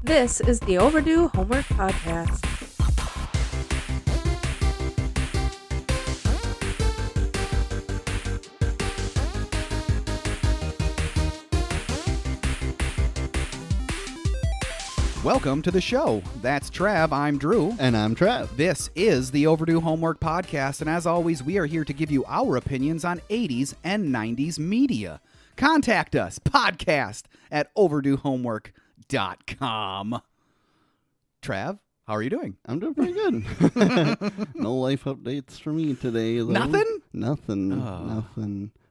This is the Overdue Homework Podcast. Welcome to the show. That's Trav, I'm Drew. And I'm Trav. This is the Overdue Homework Podcast, and as always, we are here to give you our opinions on 80s and 90s media. Contact us, podcast at overduehomework.com. Trav, how are you doing? I'm doing pretty good. No life updates for me today, though. Nothing? Nothing. How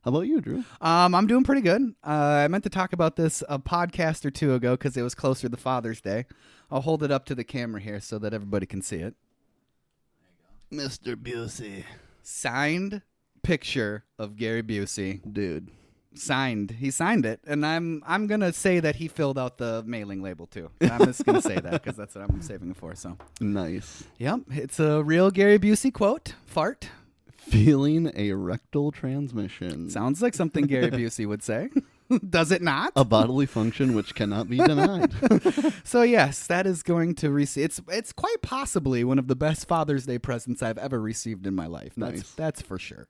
about you, Drew? I'm doing pretty good. I meant to talk about this a podcast or two ago because it was closer to Father's Day. I'll hold it up to the camera here so that everybody can see it. Mr. Busey. Signed picture of Gary Busey. Dude. Signed. He signed it, and I'm gonna say that he filled out the mailing label too. I'm just gonna say that because that's what I'm saving it for. So nice. Yep, it's a real Gary Busey quote. Fart. Feeling a rectal transmission. Sounds like something Gary Busey would say. Does it not? A bodily function which cannot be denied. So yes, that is going to receive. It's quite possibly one of the best Father's Day presents I've ever received in my life. That's for sure.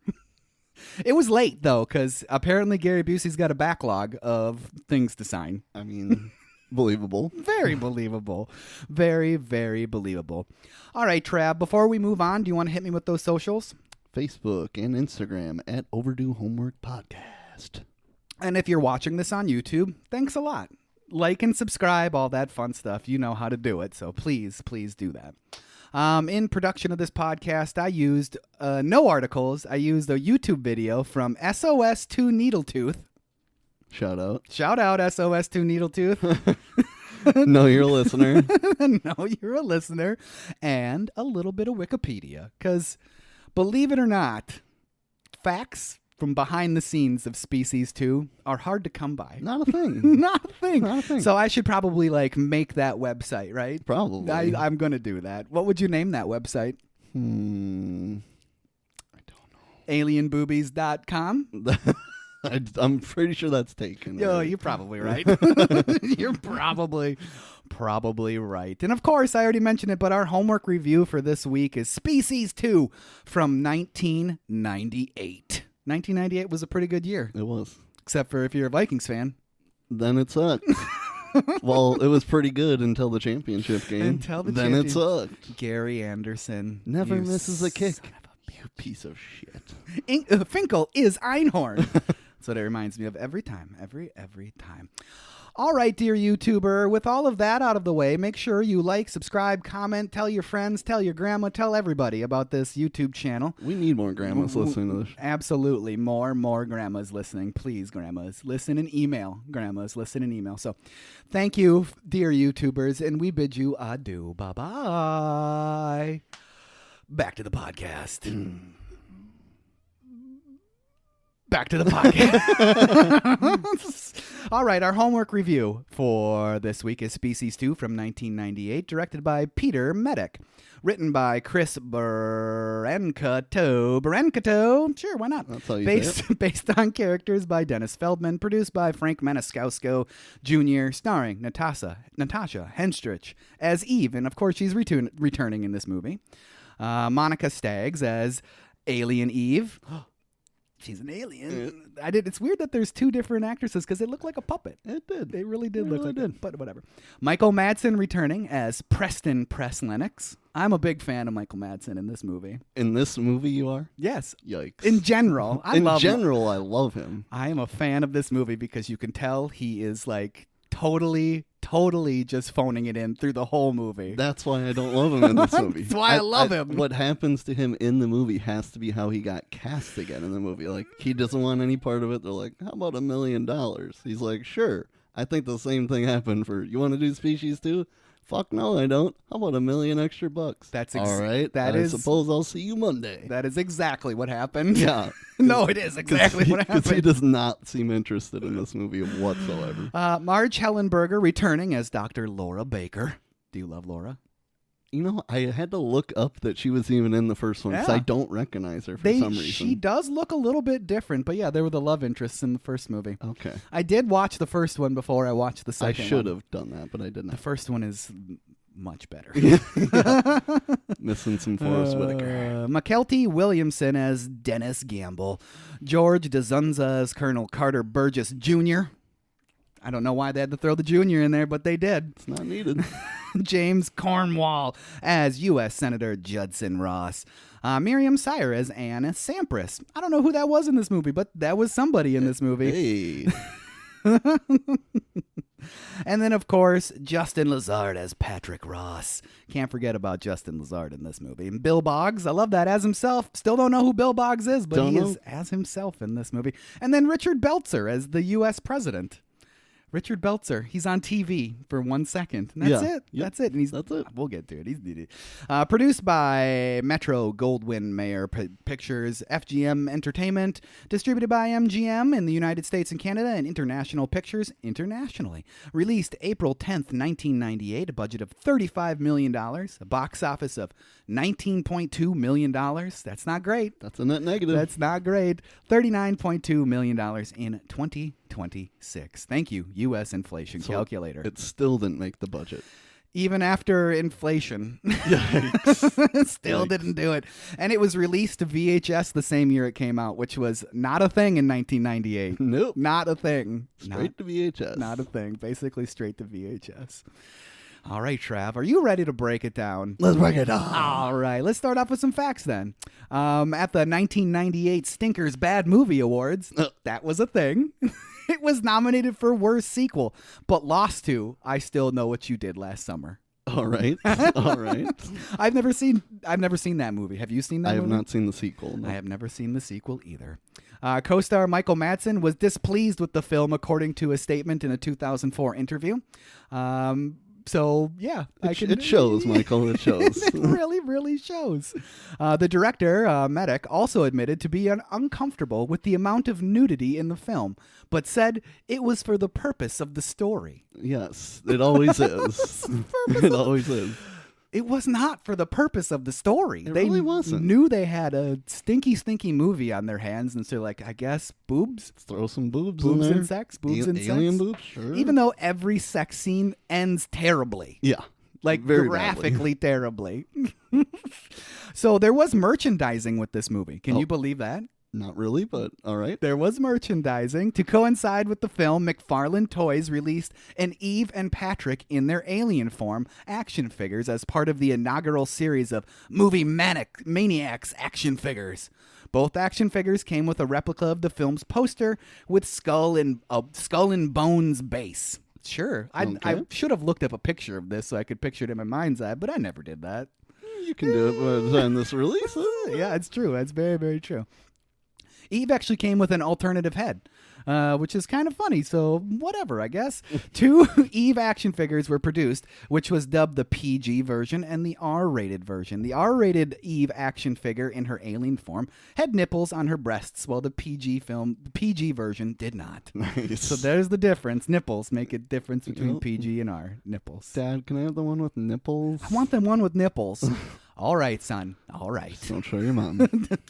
It was late though, because apparently Gary Busey's got a backlog of things to sign. I mean, believable. Very believable. Very, very believable. All right, Trav, before we move on, do you want to hit me with those socials? Facebook and Instagram at Overdue Homework Podcast. And if you're watching this on YouTube, thanks a lot. Like and subscribe, all that fun stuff. You know how to do it, so please do that. In production of this podcast, I used no articles. I used a YouTube video from SOS2 Needletooth. Shout out. Shout out, SOS2 Needletooth. Know you're a listener. Know you're a listener. And a little bit of Wikipedia, because believe it or not, facts from behind the scenes of Species 2 are hard to come by. Not a thing. Not a thing. Not a thing. So I should probably make that website, right? Probably. I'm going to do that. What would you name that website? I don't know. Alienboobies.com? I'm pretty sure that's taken. Yo, you're probably right. You're probably right. And of course, I already mentioned it, but our homework review for this week is Species 2 from 1998. 1998 was a pretty good year. It was. Except for if you're a Vikings fan. Then it sucked. Well, it was pretty good until the championship game. Then it sucked. Gary Anderson. Never misses a kick. Son of You piece of shit. Finkel is Einhorn. That's what it reminds me of every time. Every time. All right, dear YouTuber, with all of that out of the way, make sure you like, subscribe, comment, tell your friends, tell your grandma, tell everybody about this YouTube channel. We need more grandmas listening to this. Absolutely. More grandmas listening. Please, grandmas, listen and email. Grandmas, listen and email. So thank you, dear YouTubers, and we bid you adieu. Bye-bye. Back to the podcast. Back to the podcast. All right, our homework review for this week is Species 2 from 1998, directed by Peter Medic. Written by Chris Berencato. Sure, why not? That's how you say it. Based on characters by Dennis Feldman, produced by Frank Maniscalco Jr., starring Natasha Henstridge as Eve, and of course she's returning in this movie. Monica Staggs as Alien Eve. She's an alien. It's weird that there's two different actresses because it looked like a puppet. It did. They really did look like it. But whatever. Michael Madsen returning as Preston Press Lennox. I'm a big fan of Michael Madsen in this movie. In this movie you are? Yes. Yikes. In general. I love him. I am a fan of this movie because you can tell he is totally just phoning it in through the whole movie. That's why I don't love him in this movie. That's why I love him. What happens to him in the movie has to be how he got cast again in the movie. Like, he doesn't want any part of it. They're like, how about $1 million? He's like, sure. I think the same thing happened for, you want to do Species 2? Fuck no, I don't. How about $1 million extra bucks? All right. I suppose I'll see you Monday. That is exactly what happened. Yeah. No, it is exactly what happened. Because he does not seem interested in this movie whatsoever. Marge Hellenberger returning as Dr. Laura Baker. Do you love Laura? You know, I had to look up that she was even in the first one because Yeah. I don't recognize her for some reason. She does look a little bit different, but yeah, they were the love interests in the first movie. Okay. I did watch the first one before I watched the I second one. should have done that, but I did The not. first one is much better. Missing some Forrest Whitaker. McKelty Williamson as Dennis Gamble. George DeZunza as Colonel Carter Burgess Jr. I don't know why they had to throw the junior in there, but they did. It's not needed. James Cornwall as U.S. Senator Judson Ross. Miriam Sire as Anna Sampras. I don't know who that was in this movie, but that was somebody in this movie. Hey. And then, of course, Justin Lazard as Patrick Ross. Can't forget about Justin Lazard in this movie. And Bill Boggs, I love that, as himself. Still don't know who Bill Boggs is, but he is as himself in this movie. And then Richard Belzer as the U.S. President. Richard Belzer, he's on TV for 1 second. And that's it. Yep. That's it. And That's it. We'll get to it. He's needed. Produced by Metro Goldwyn Mayer Pictures, FGM Entertainment. Distributed by MGM in the United States and Canada, and International Pictures internationally. Released April 10th, 1998. A budget of $35 million. A box office of $19.2 million. That's not great. That's a net negative. That's not great. $39.2 million in 2026. Thank you, U.S. inflation calculator. It still didn't make the budget. Even after inflation, Yikes. still didn't do it. And it was released to VHS the same year it came out, which was not a thing in 1998. Nope. Not a thing. Straight to VHS. Not a thing. Basically straight to VHS. All right, Trav, are you ready to break it down? Let's break it down. All right, let's start off with some facts then. At the 1998 Stinkers Bad Movie Awards, that was a thing. It was nominated for Worst Sequel, but lost to I Still Know What You Did Last Summer. All right. All right. I've never seen that movie. Have you seen that movie? I have not seen the sequel. No. I have never seen the sequel either. Co-star Michael Madsen was displeased with the film, according to a statement in a 2004 interview. So, yeah. It shows, Michael. It shows. It really, really shows. The director, Medic, also admitted to be uncomfortable with the amount of nudity in the film, but said it was for the purpose of the story. Yes, it always is. It always is. It was not for the purpose of the story. It They really wasn't. knew they had a stinky movie on their hands, and so I guess boobs? Throw some boobs in Boobs there. and sex? Boobs and Alien sex? boobs? Sure. Even though every sex scene ends terribly. Yeah. Like Very graphically terribly. So there was merchandising with this movie. Can you believe that? Not really, but all right. There was merchandising. To coincide with the film, McFarlane Toys released an Eve and Patrick in their alien form action figures as part of the inaugural series of Movie Maniacs action figures. Both action figures came with a replica of the film's poster with skull and bones base. Sure. I should have looked up a picture of this so I could picture it in my mind's eye, but I never did that. You can do it by the time this releases. Yeah, it's true. That's very, very true. Eve actually came with an alternative head, which is kind of funny. So whatever, I guess. 2 Eve action figures were produced, which was dubbed the PG version and the R-rated version. The R-rated Eve action figure in her alien form had nipples on her breasts, while the PG version did not. Nice. So there's the difference. Nipples make a difference between PG and R. Nipples. Dad, can I have the one with nipples? I want the one with nipples. All right, son. All right. Don't show your mom.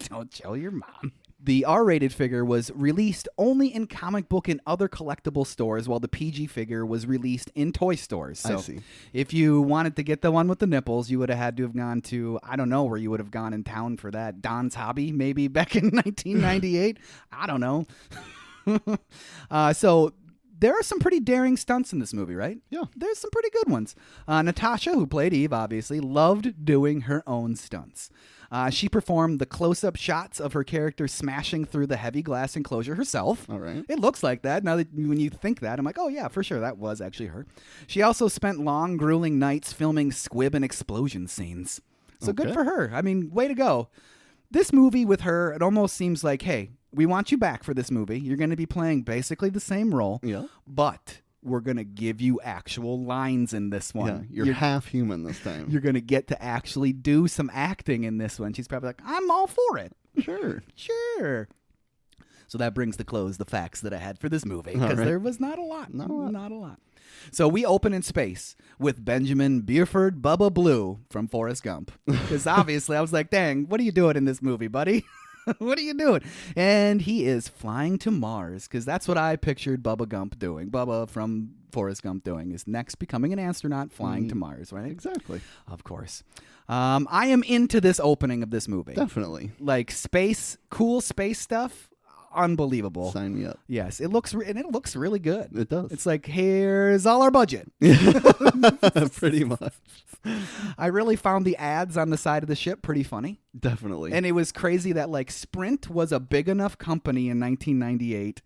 Don't show your mom. The R-rated figure was released only in comic book and other collectible stores, while the PG figure was released in toy stores. So I see. if you wanted to get the one with the nipples, you would have had to have gone to, I don't know where you would have gone in town for that. Don's Hobby, maybe back in 1998. I don't know. So there are some pretty daring stunts in this movie, right? Yeah. There's some pretty good ones. Natasha, who played Eve, obviously, loved doing her own stunts. She performed the close-up shots of her character smashing through the heavy glass enclosure herself. All right. It looks like that. Now that when you think that, I'm like, oh yeah, for sure, that was actually her. She also spent long, grueling nights filming squib and explosion scenes. So good for her. I mean, way to go. This movie with her, it almost seems like, hey, we want you back for this movie. You're going to be playing basically the same role. Yeah. But we're going to give you actual lines in this one. Yeah, you're half human this time. You're going to get to actually do some acting in this one. She's probably like, I'm all for it. Sure. Sure. So that brings to close the facts that I had for this movie, because All right. there was not a lot. Not a lot. Not a lot. So we open in space with Benjamin Buford Bubba Blue from Forrest Gump. Because obviously I was like, dang, what are you doing in this movie, buddy? What are you doing? And he is flying to Mars, because that's what I pictured Bubba Gump doing. Bubba from Forrest Gump doing is next becoming an astronaut flying to Mars, right? Exactly. Of course. I am into this opening of this movie. Definitely. Like space, cool space stuff. Unbelievable. Sign me up. Yes, it looks really good. It does. It's like, here's all our budget. Pretty much. I really found the ads on the side of the ship pretty funny. Definitely. And it was crazy that like Sprint was a big enough company in 1998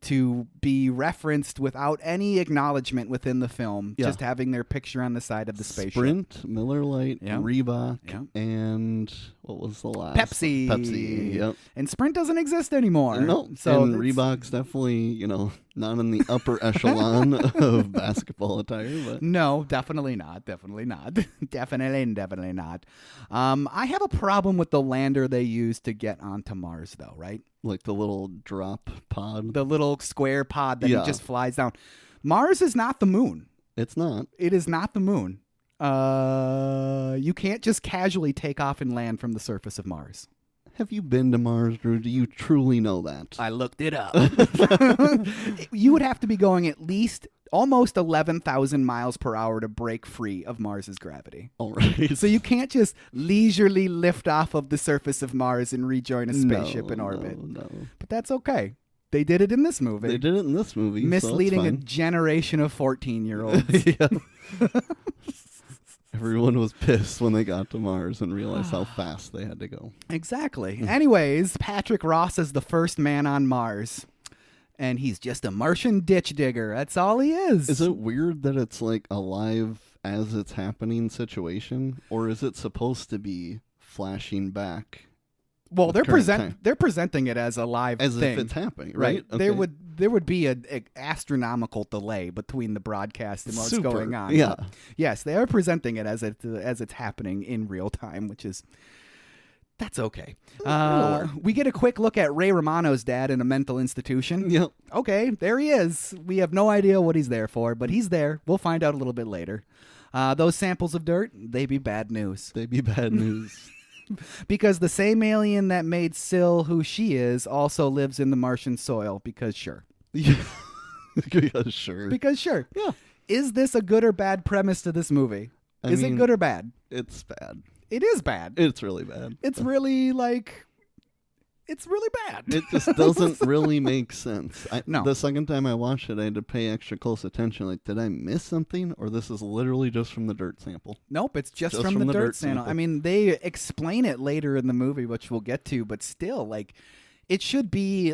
to be referenced without any acknowledgement within the film, Yeah. just having their picture on the side of the spaceship. Sprint, Miller Lite, Yeah. Reebok, Yeah. and what was the last? Pepsi. Pepsi, yep. And Sprint doesn't exist anymore. No, So and it's- Reebok's definitely, not in the upper echelon of basketball attire, but No, definitely not. Definitely not. Definitely not. I have a problem with the lander they used to get onto Mars, though, right? like the little drop pod. The little square pod that Yeah. he just flies down. Mars is not the moon. It's not. It is not the moon. You can't just casually take off and land from the surface of Mars. Have you been to Mars, Drew? Do you truly know that? I looked it up. You would have to be going at least almost 11,000 miles per hour to break free of Mars's gravity. All right. So you can't just leisurely lift off of the surface of Mars and rejoin a spaceship in orbit. No. But that's okay. They did it in this movie. They did it in this movie. Misleading so a it's generation of 14-year-olds. fine. Yeah. Everyone was pissed when they got to Mars and realized how fast they had to go. Exactly. Anyways, Patrick Ross is the first man on Mars. And he's just a Martian ditch digger. That's all he is. Is it weird that it's like a live as it's happening situation? Or is it supposed to be flashing back? Well, with current time? they're presenting it as a live As thing. if it's happening, right? There Okay. would be a astronomical delay between the broadcast and what's Super. going on. Yeah. But yes, they are presenting it as it's happening in real time, which is that's okay. We get a quick look at Ray Romano's dad in a mental institution. Yep. Okay, there he is. We have no idea what he's there for, but he's there. We'll find out a little bit later. Those samples of dirt, they be bad news. They'd be bad news. Because the same alien that made Syl who she is also lives in the Martian soil, because sure. Yeah, sure. Because sure. Yeah. Is this a good or bad premise to this movie? Is it mean, good or bad? It's bad. It is bad. It's really bad. It's really bad. It just doesn't really make sense. No. The second time I watched it, I had to pay extra close attention. Like, did I miss something? Or this is literally just from the dirt sample? Nope, it's just from the dirt sample. I mean, they explain it later in the movie, which we'll get to, but still, like, you should be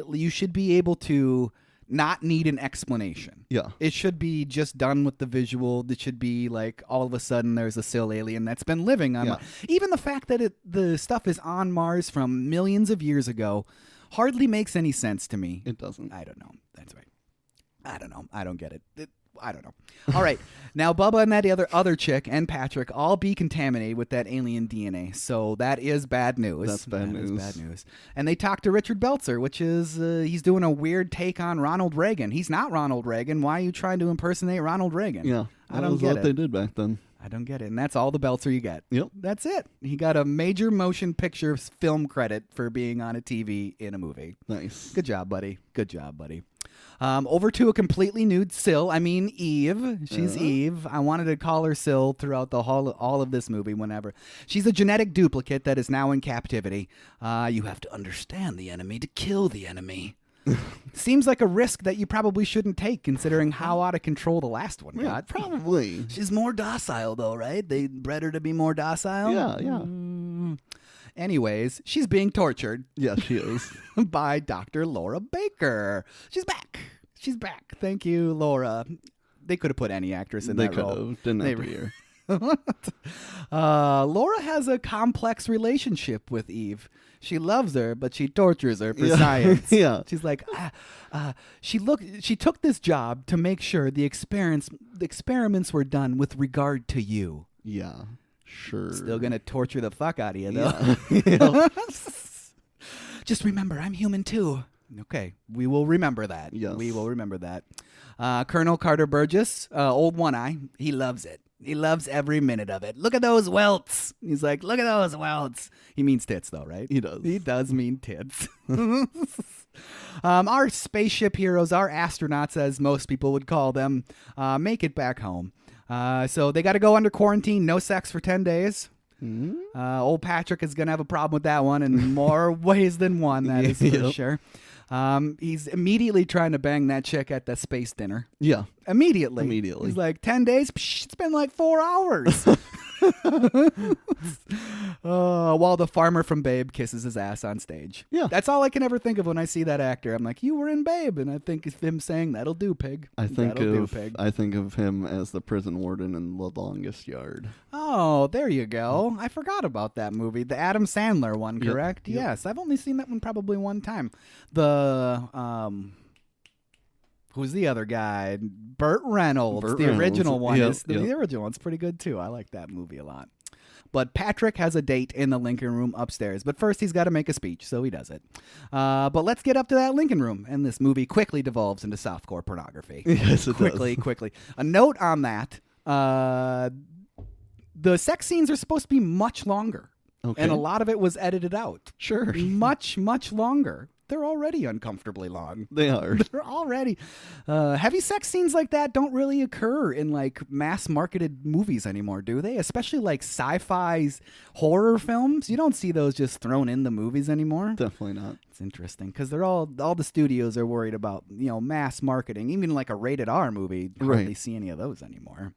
able to not need an explanation. Yeah. It should be just done with the visual. It should be like all of a sudden there's a Syl alien that's been living on Mars. Even the fact that the stuff is on Mars from millions of years ago hardly makes any sense to me. It doesn't. I don't know. That's right. I don't know. I don't get it. I don't know. All right. Now, Bubba and that other chick and Patrick all be contaminated with that alien DNA. So that is bad news. That's bad news. Is bad news. And they talk to Richard Belzer, which is he's doing a weird take on Ronald Reagan. He's not Ronald Reagan. Why are you trying to impersonate Ronald Reagan? Yeah. I don't was get what it. they did back then. I don't get it. And that's all the Belzer you get. Yep. That's it. He got a major motion picture film credit for being on a TV in a movie. Nice. Good job, buddy. Good job, buddy. Over to a completely nude Eve. She's Eve. I wanted to call her Syl throughout all of this movie whenever. She's a genetic duplicate that is now in captivity. You have to understand the enemy to kill the enemy. Seems like a risk that you probably shouldn't take, considering how out of control the last one got. Probably. She's more docile, though, right? They bred her to be more docile? Yeah. Anyways, she's being tortured. Yeah, she is. By Dr. Laura Baker. She's back. She's back. Thank you, Laura. They could have put any actress in They that could role. have. Didn't have to be her. Laura has a complex relationship with Eve. She loves her, but she tortures her for science. Yeah. She's like, she took this job to make sure the experiments were done with regard to you. Yeah. Sure. Still gonna torture the fuck out of you, though. Yeah. Just remember, I'm human too. Okay, we will remember that. Yes. We will remember that. Colonel Carter Burgess, old One Eye, he loves it. He loves every minute of it. Look at those welts. He's like, look at those welts. He means tits, though, right? He does. He does mean tits. Our spaceship heroes, our astronauts, as most people would call them, make it back home. So they got to go under quarantine, no sex for 10 days. Old Patrick is going to have a problem with that one in more ways than one, that is for sure. He's immediately trying to bang that chick at the space dinner. Yeah. Immediately. He's like, 10 days? Psh, it's been like 4 hours. While the farmer from Babe kisses his ass on stage. Yeah. That's all I can ever think of when I see that actor. I'm like, you were in Babe. And I think of him saying, that'll do, pig. I think pig. I think of him as the prison warden in The Longest Yard. Oh, there you go. I forgot about that movie. The Adam Sandler one, correct? Yep. Yes. I've only seen that one probably one time. The who's the other guy? Burt Reynolds. The original one. The original one's pretty good too. I like that movie a lot. But Patrick has a date in the Lincoln Room upstairs. But first, he's got to make a speech, so he does it. But let's get up to that Lincoln Room. And this movie quickly devolves into softcore pornography. Yes, it does. Quickly. A note on that. The sex scenes are supposed to be much longer. Okay. And a lot of it was edited out. Sure. Much, much longer. They're already uncomfortably long. They are. They're already. Heavy sex scenes like that don't really occur in like mass marketed movies anymore, do they? Especially like sci-fi horror films. You don't see those just thrown in the movies anymore. Definitely not. It's interesting because they're all the studios are worried about, mass marketing. Even like a rated R movie, hardly see any of those anymore.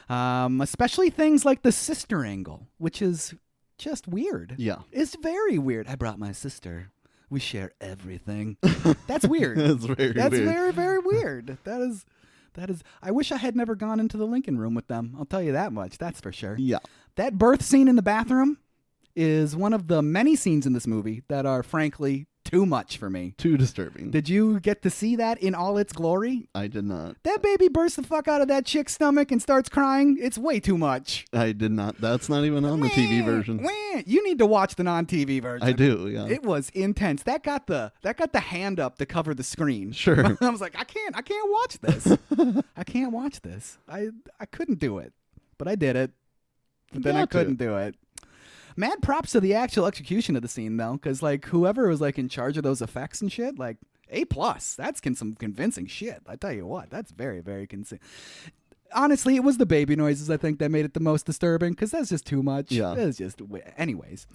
Especially things like the sister angle, which is just weird. Yeah. It's very weird. I brought my sister. We share everything. That's weird. That's very weird. Very, very weird. That is. I wish I had never gone into the Lincoln Room with them. I'll tell you that much. That's for sure. Yeah. That birth scene in the bathroom is one of the many scenes in this movie that are frankly too much for me. Too disturbing. Did you get to see that in all its glory? I did not. That baby bursts the fuck out of that chick's stomach and starts crying. It's way too much. I did not. That's not even on the TV version. You need to watch the non-TV version. I do, yeah. It was intense. That got the hand up to cover the screen. Sure. I was like, I can't watch this. I can't watch this. I couldn't do it. But I did it. But then I couldn't do it. Mad props to the actual execution of the scene, though, because like whoever was like in charge of those effects and shit, like A+. That's some convincing shit. I tell you what, that's very, very convincing. Honestly, it was the baby noises, I think, that made it the most disturbing, because that's just too much. Yeah. It's just... Anyways.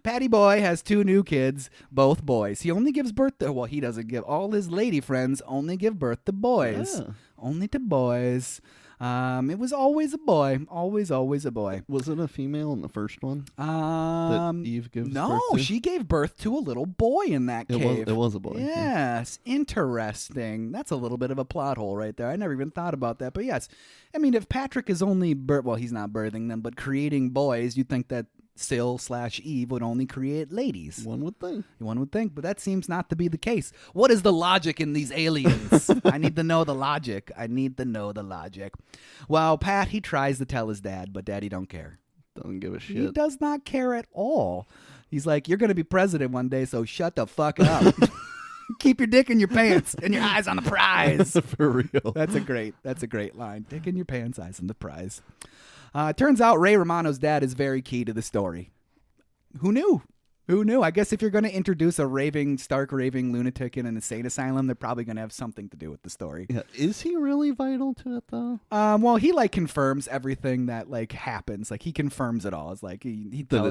Patty Boy has 2 new kids, both boys. He only gives birth to... Well, he doesn't give... All his lady friends only give birth to boys. Yeah. Only to boys. It was always a boy. Always a boy. Was it a female in the first one? That Eve gives birth to? She gave birth to a little boy in that cave. It was a boy. Yes. Yeah. Interesting. That's a little bit of a plot hole right there. I never even thought about that. But yes, I mean, if Patrick is only... well, he's not birthing them, but creating boys, you'd think that Syl/Eve would only create ladies. One would think. But that seems not to be the case. What is the logic in these aliens? I need to know the logic. Well, Pat, he tries to tell his dad, but Daddy don't care. Doesn't give a shit. He does not care at all. He's like, you're going to be president one day, so shut the fuck up. Keep your dick in your pants and your eyes on the prize. For real. That's a great line. Dick in your pants, eyes on the prize. Turns out Ray Romano's dad is very key to the story. Who knew? I guess if you're going to introduce a stark raving lunatic in an insane asylum, they're probably going to have something to do with the story. Yeah. Is he really vital to it, though? Well, he like confirms everything that like happens. Like he confirms it all. It's like he tells that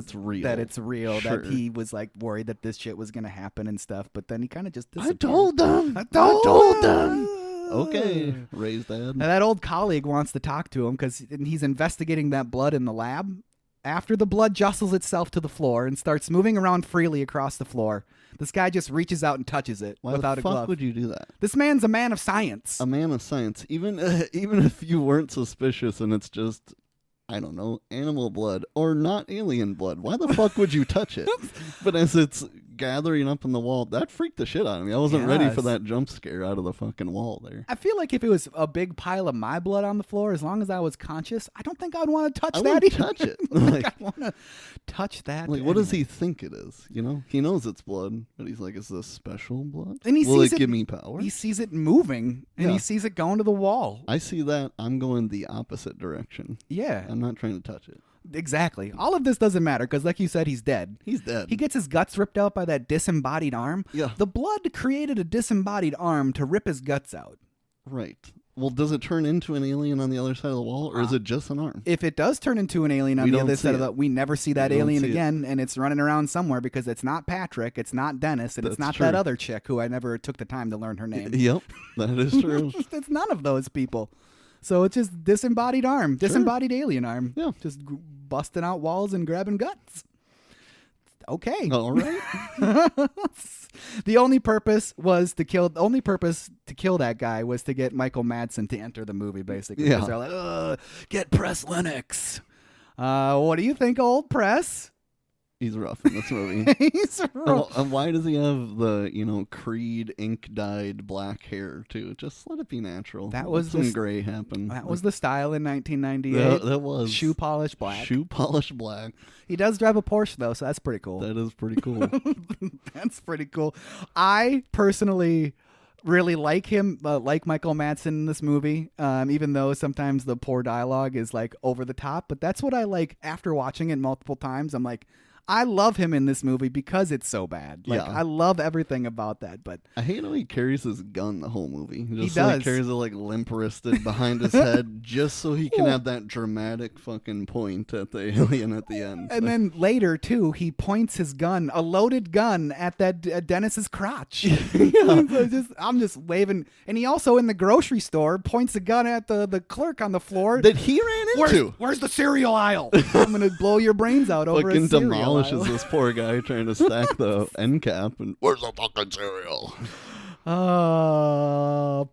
it's real. That he was like worried that this shit was going to happen and stuff. But then he kind of just disappeared. I told them. Okay, Ray's dad. Now, that old colleague wants to talk to him because he's investigating that blood in the lab. After the blood jostles itself to the floor and starts moving around freely across the floor, this guy just reaches out and touches it without a glove. Why the fuck would you do that? This man's a man of science. A man of science. Even if you weren't suspicious and it's just, I don't know, animal blood or not alien blood, why the fuck would you touch it? But as it's gathering up in the wall. That freaked the shit out of me. I wasn't ready for Yes. that jump scare out of the fucking wall there. I feel like if it was a big pile of my blood on the floor, as long as I was conscious, I don't think I'd want to touch I that wouldn't either. touch it. Like, I want to touch that. Like, what does anyway. he think it is? You know, he knows it's blood, but he's like, "Is this special blood? And he Will sees it it- give me power?" He sees it moving, and Yeah. he sees it going to the wall. I see that. I'm going the opposite direction. Yeah, I'm not trying to touch it. exactly. All of this doesn't matter because, like you said, he's dead. He's dead. He gets his guts ripped out by that disembodied arm. Yeah. The blood created a disembodied arm to rip his guts out. Right. Well, does it turn into an alien on the other side of the wall, or is it just an arm? If it does turn into an alien on We the don't other see side of it. the, we never see that We don't alien see it. again, and it's running around somewhere because it's not Patrick, it's not Dennis, and it's That's not true. that other chick who I never took the time to learn her name. Yep, that is true. It's none of those people. So it's just disembodied arm, disembodied alien arm. Yeah. Just busting out walls and grabbing guts. Okay. All right. The only purpose to kill that guy was to get Michael Madsen to enter the movie, basically. Yeah. Because they're like, get Press Lennox. What do you think, old Press? He's rough in this movie. He's rough. And why does he have the, Creed ink-dyed black hair, too? Just let it be natural. That Let was some the- gray happen. That was the style in 1998. That was. Shoe polish black. Shoe polish black. He does drive a Porsche, though, so that's pretty cool. That is pretty cool. That's pretty cool. I personally really like him, like Michael Madsen in this movie, even though sometimes the poor dialogue is like over the top. But that's what I like after watching it multiple times. I'm like, I love him in this movie because it's so bad. Like, Yeah. I love everything about that. But I hate how he carries his gun the whole movie. Just does. carries it like limp-wristed behind his head just so he can have that dramatic fucking point at the alien at the end. and then later too, he points his gun, a loaded gun, at that at Dennis's crotch. So I'm just waving, and he also in the grocery store points a gun at the clerk on the floor. that he ran into. Where's the cereal aisle? I'm gonna blow your brains out over Fucking a cereal demolishes aisle. this poor guy trying to stack the end cap. And where's the fucking cereal?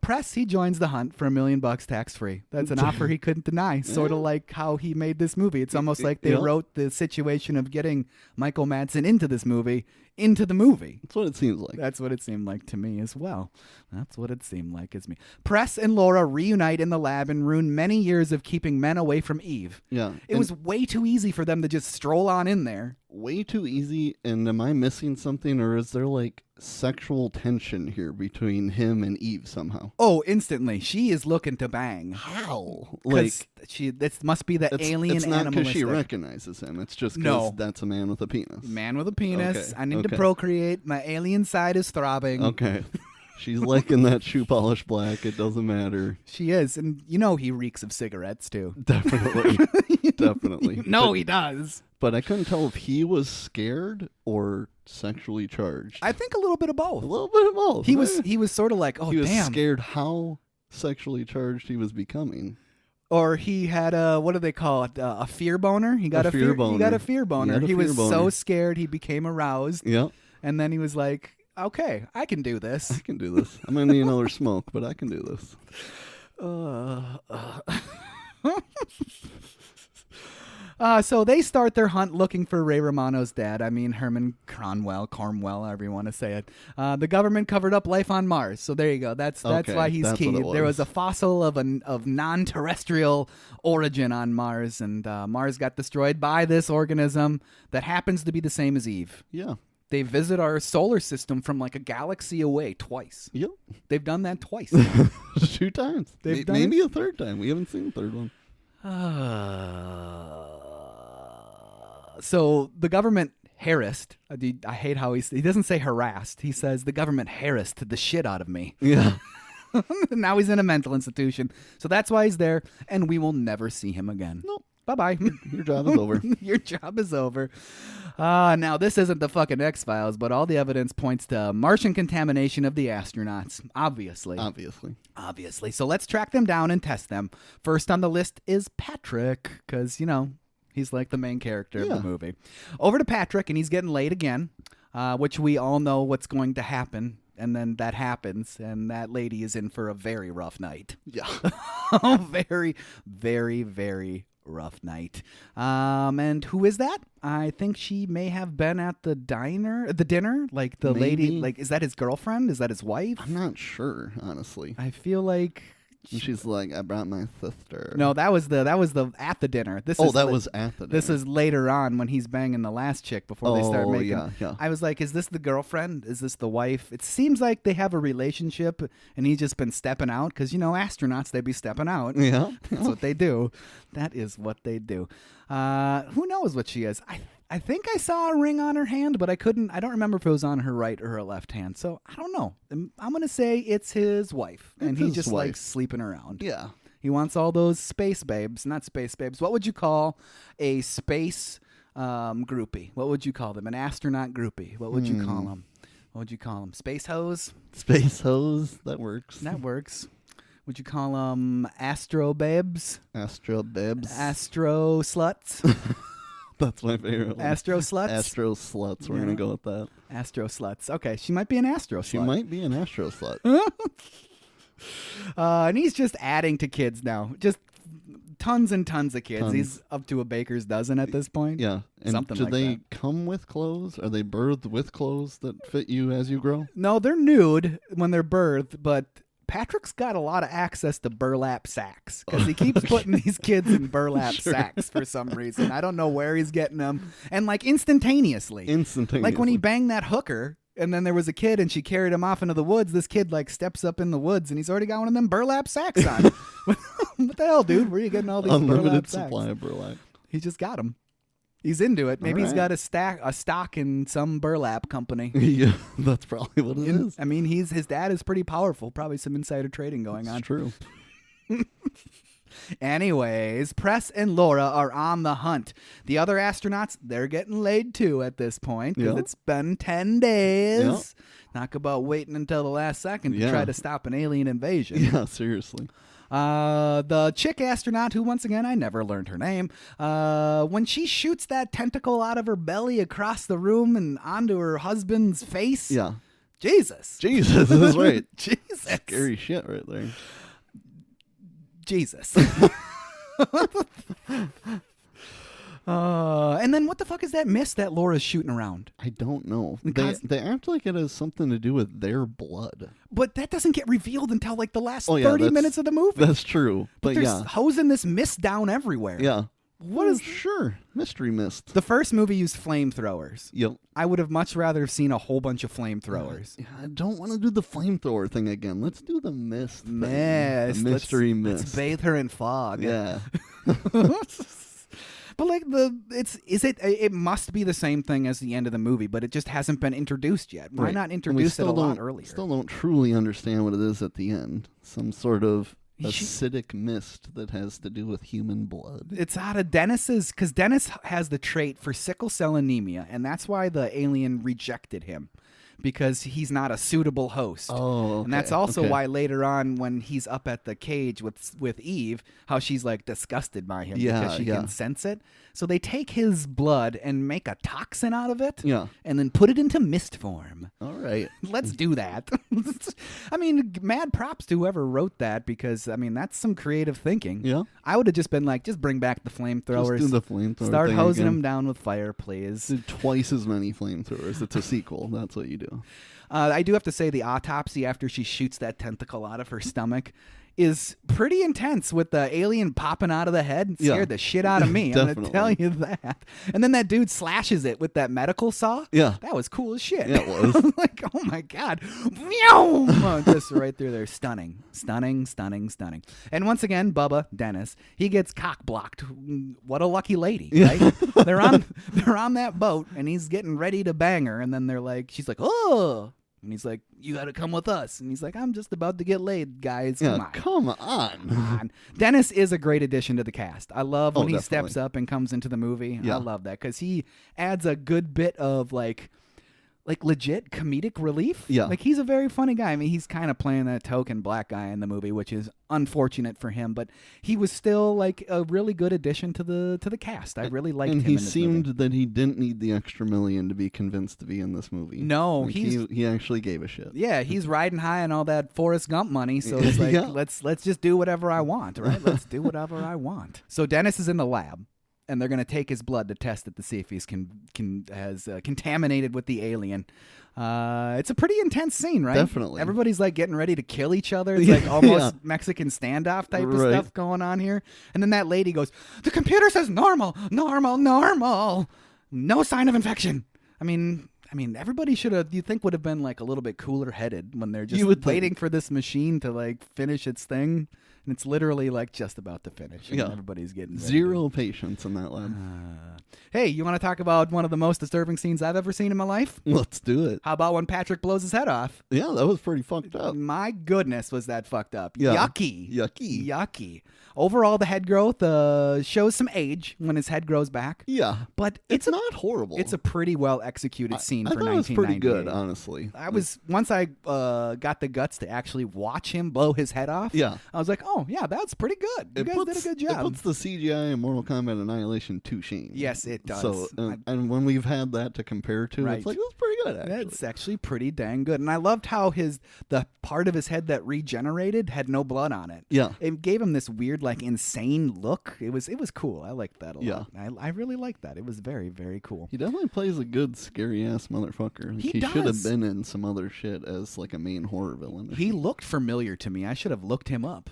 Press, he joins the hunt for $1 million tax free. That's an offer he couldn't deny. Sort of like how he made this movie. It's almost like they Yeah. wrote the situation of getting Michael Madsen into this movie into the movie. That's what it seems like. That's what it seemed like to me as well. That's what it seemed like as me. Press and Laura reunite in the lab and ruin many years of keeping men away from Eve. Yeah. It was way too easy for them to just stroll on in there. way too easy. And am I missing something, or is there like sexual tension here between him and Eve somehow? Oh, instantly. She is looking to bang. How? Like, this must be the alien It's not because she animalistic. recognizes him. It's just because No. that's a man with a penis. Man with a penis. Okay, I need to okay. procreate. My alien side is throbbing. Okay. She's liking that shoe polish black. It doesn't matter. She is. And he reeks of cigarettes, too. Definitely. Definitely. No, he does. But I couldn't tell if he was scared or sexually charged. I think a little bit of both. A little bit of both. He was sort of like, oh, he was damn. scared how sexually charged he was becoming. Or he had a, what do they call it? A fear boner. He got A a fear He boner. got a fear boner. He had a He was fear so boner. scared he became aroused. Yep. And then he was like, okay, I can do this. I can do this. I'm going to need another smoke, but I can do this. So they start their hunt looking for Ray Romano's dad. I mean, Herman Cornwell, however you want to say it. The government covered up life on Mars. So there you go. That's Okay, why he's that's key. what it There was was. a fossil of non-terrestrial origin on Mars, and Mars got destroyed by this organism that happens to be the same as Eve. Yeah. They visit our solar system from like a galaxy away twice. Yep. They've done that twice. 2 times. They've done Maybe a third time. We haven't seen the third one. So the government harassed. I hate how he doesn't say harassed. He says the government harassed the shit out of me. Yeah. Now he's in a mental institution. So that's why he's there, and we will never see him again. Nope. Bye-bye. Your job is over. Your job is over. Now, this isn't the fucking X-Files, but all the evidence points to Martian contamination of the astronauts. Obviously. Obviously. So let's track them down and test them. First on the list is Patrick, because, he's like the main character of the movie. Over to Patrick, and he's getting laid again, which we all know what's going to happen. And then that happens, and that lady is in for a very rough night. Yeah. Very, very, very rough night. And who is that? I think she may have been at the dinner. Like the lady, like, is that his girlfriend? Is that his wife? I'm not sure, honestly. I feel like... And she's like, I brought my sister. No, that was the at the dinner. Was at the dinner. This is later on when he's banging the last chick before they start making. Yeah. I was like, is this the girlfriend? Is this the wife? It seems like they have a relationship, and he's just been stepping out because astronauts, they be stepping out. Yeah, that's what they do. That is what they do. Who knows what she is? I think I saw a ring on her hand, but I don't remember if it was on her right or her left hand. So I don't know. I'm going to say it's his wife. And he just likes sleeping around. Yeah. He wants all those space babes. Not space babes. What would you call a space groupie? What would you call them? An astronaut groupie. What would you call them? What would you call them? Space hoes? Space hoes. That works. That works. Would you call them astro babes? Astro babes. Astro sluts? That's my favorite one. Astro sluts? Astro sluts. We're going to go with that. Astro sluts. Okay, she might be an astro slut. She might be an astro slut. And he's just adding to kids now. Just tons and tons of kids. He's up to a baker's dozen at this point. Yeah. And something do like they that. come with clothes? Are they birthed with clothes that fit you as you grow? No, they're nude when they're birthed, but Patrick's got a lot of access to burlap sacks because he keeps putting these kids in burlap sacks for some reason. I don't know where he's getting them. And like instantaneously. Like when he banged that hooker and then there was a kid and she carried him off into the woods, this kid like steps up in the woods and he's already got one of them burlap sacks on. What the hell, dude? Where are you getting all these unlimited burlap sacks? Supply of burlap. He just got them. He's into it. Maybe he's got a stock in some burlap company. Yeah, that's probably what it is. I mean, his dad is pretty powerful. Probably some insider trading going on. It's true. Anyways, Press and Laura are on the hunt. The other astronauts, they're getting laid too at this point because it's been 10 days. Talk about waiting until the last second to try to stop an alien invasion. Yeah, seriously. The chick astronaut, who once again I never learned her name, when she shoots that tentacle out of her belly across the room and onto her husband's face. Yeah. Jesus, that's right. Jesus. Scary shit right there. Jesus. And then what the fuck is that mist that Laura's shooting around? I don't know. They act like it has something to do with their blood. But that doesn't get revealed until like the last 30 minutes of the movie. That's true. But they're hosing this mist down everywhere. Yeah. What is... Sure. Mystery mist. The first movie used flamethrowers. Yep. I would have much rather have seen a whole bunch of flamethrowers. I don't want to do the flamethrower thing again. Let's do the mist thing. Mist. The mystery mist. Let's bathe her in fog. Yeah. But like it must be the same thing as the end of the movie, but it just hasn't been introduced yet. Why not introduce it a lot earlier? Still don't truly understand what it is at the end. Some sort of acidic mist that has to do with human blood. It's out of Dennis's, because Dennis has the trait for sickle cell anemia, and that's why the alien rejected him. Because he's not a suitable host. Oh, okay. And that's also why later on when he's up at the cage with Eve, how she's like disgusted by him because she can sense it. So they take his blood and make a toxin out of it and then put it into mist form. All right. Let's do that. I mean, mad props to whoever wrote that because, I mean, that's some creative thinking. Yeah. I would have just been like, just bring back the flamethrowers. Just do the flamethrower Start thing hosing again. them down with fire, please. Do twice as many flamethrowers. It's a sequel. That's what you do. I do have to say the autopsy after she shoots that tentacle out of her stomach is pretty intense with the alien popping out of the head. It scared the shit out of me. I'm going to tell you that. And then that dude slashes it with that medical saw. Yeah. That was cool as shit. Yeah, it was. Like, oh my God. Oh, just right through there. Stunning. Stunning, stunning, stunning. And once again, Bubba, Dennis, he gets cock blocked. What a lucky lady, right? They're on that boat and he's getting ready to bang her. And then she's like, oh. And he's like, you got to come with us. And he's like, I'm just about to get laid, guys. Come on. Dennis is a great addition to the cast. I love when he steps definitely. up and comes into the movie. Yeah. I love that because he adds a good bit of like legit comedic relief. Yeah. Like he's a very funny guy. I mean, he's kind of playing that token black guy in the movie, which is unfortunate for him, but he was still like a really good addition to the cast. I really liked him. And he in this seemed movie. that he didn't need the extra $1 million to be convinced to be in this movie. No, like he actually gave a shit. Yeah, he's riding high on all that Forrest Gump money, so it's like Yeah. let's just do whatever I want, right? Let's do whatever I want. So Dennis is in the lab, and they're going to take his blood to test it to see if he's contaminated with the alien. It's a pretty intense scene, right? Definitely. Everybody's like getting ready to kill each other. It's like almost Yeah. Mexican standoff type of Right. stuff going on here. And then that lady goes, "The computer says normal, normal, normal. No sign of infection." I mean, everybody should have, you think, would have been like a little bit cooler headed when they're just You would think. waiting for this machine to like finish its thing. And it's literally like just about to finish. And Yeah. everybody's getting ready Zero patience in that lab. Hey, you want to talk about one of the most disturbing scenes I've ever seen in my life? Let's do it. How about when Patrick blows his head off? Yeah, that was pretty fucked up. My goodness, was that fucked up. Yeah. Yucky. Yucky. Yucky. Overall, the head growth shows some age when his head grows back. Yeah. But It's not horrible. It's a pretty well executed scene I for thought it was pretty 1998. good, honestly. Once I got the guts to actually watch him blow his head off. Yeah. I was like, oh yeah, that's pretty good. You guys did a good job. It puts the CGI in Mortal Kombat Annihilation to shame. Yes, it does. So, and when we've had that to compare to, Right. it's like, it was pretty good, actually. That's actually pretty dang good. And I loved how the part of his head that regenerated had no blood on it. Yeah. It gave him this weird, like, insane look. It was cool. I liked that a Yeah. lot. I really liked that. It was very, very cool. He definitely plays a good, scary-ass motherfucker. Like, He should have does. been in some other shit as, like, a main horror villain. He looked familiar to me. I should have looked him up.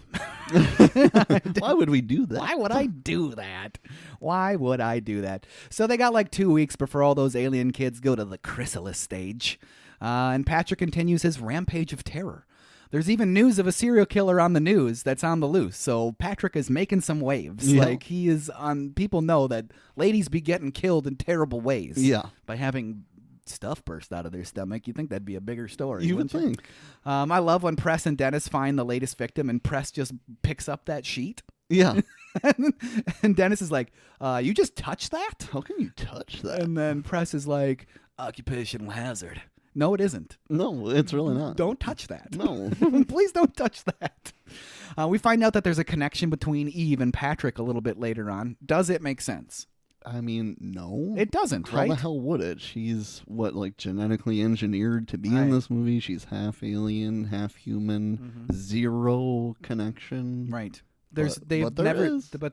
Why would we do that? Why would I do that? Why would I do that? So they got like 2 weeks before all those alien kids go to the chrysalis stage. And Patrick continues his rampage of terror. There's even news of a serial killer on the news that's on the loose. So Patrick is making some waves. Yeah. Like he is on, people know that ladies be getting killed in terrible ways. Yeah. By having stuff burst out of their stomach. You'd think that'd be a bigger story. You would wouldn't think. I love when Press and Dennis find the latest victim and Press just picks up that sheet. Yeah. And Dennis is like, you just touched that? How can you touch that? And then Press is like, occupational hazard. No, it isn't. No, it's really not. Don't touch that. No. Please don't touch that. We find out that there's a connection between Eve and Patrick a little bit later on. Does it make sense? I mean, no. It doesn't, How right? the hell would it? She's, like, genetically engineered to be Right. in this movie. She's half alien, half human, zero connection. Right. But